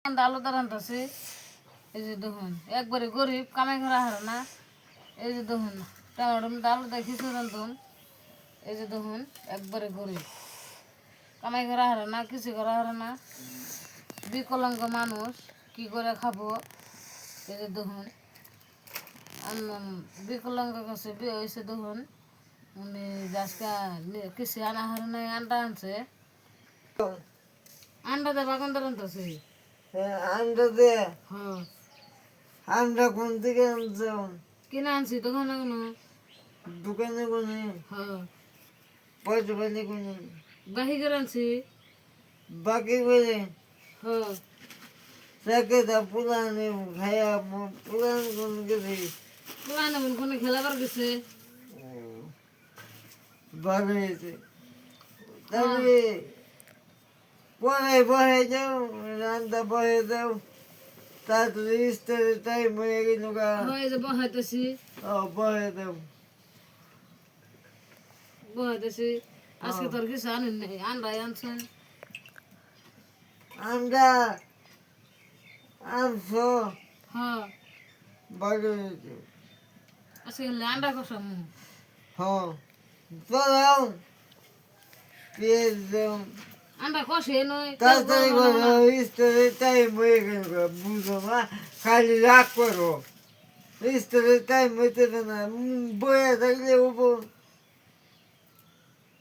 আলাদা রান্তাছে এই যে দেখুন একবারে গরিব কামাই করা হারে না এই যে দেখুন টমেটো আলাদা কিছু রান্ধুন এই যে দেখুন একবারে গরিব কামাই করা হারে না কিছু করা হারে না বিকলাঙ্গ মানুষ কি করে খাবো এই যে দেখুন বিকলাঙ্গ কাছে বিয়ে হয়েছে দেখুন উনি আজকে কিছু আনা হারে নাই আন্ডা আনছে আন্ডা দেবা কোন রান্তাছে আন্ডা দে হ্যাঁ আন্ডা কোন থেকে আনছো কিনে আনছি দোকানে কোনো দোকানে কোনে হ্যাঁ পয়সা পাইলে কোনে বাহি করে আনছি বাকি করে হ্যাঁ তাকে তা পুরানে খাইয়া পুরান কোন গেছে পুরানো মন কোনো খেলাবার গেছে ভালো হয়েছে তবে পরে বহে যাও রান্না বহে যাও তাড়াতাড়ি ইস্তারের টাইম হয়ে গেল গা হয় যে বহাইতেছি বহে যাও বহাইতেছি আজকে তোর কিছু আনেন নাই আন্ডাই আনছেন আন্ডা আনছো হ্যাঁ ভালো হয়েছে আজকে আন্ডা কষাম হ্যাঁ চলাও পেঁয়াজ দাও আন্ডা কষে নয় তাড়াতাড়ি করো ইস্তারের টাইম হয়ে গেল গা বুঝো না খালি রাগ করো ইস্তারের টাইম হইতে না বয়ে থাকলে উঠবো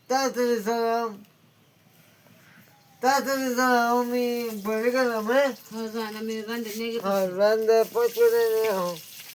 তাড়াতাড়ি চলাও তাড়াতাড়ি চলাও আমি বলে গেলাম হ্যাঁ হ্যাঁ জান আমি রান্ধে নিয়ে গেছি রান্না পচে নেই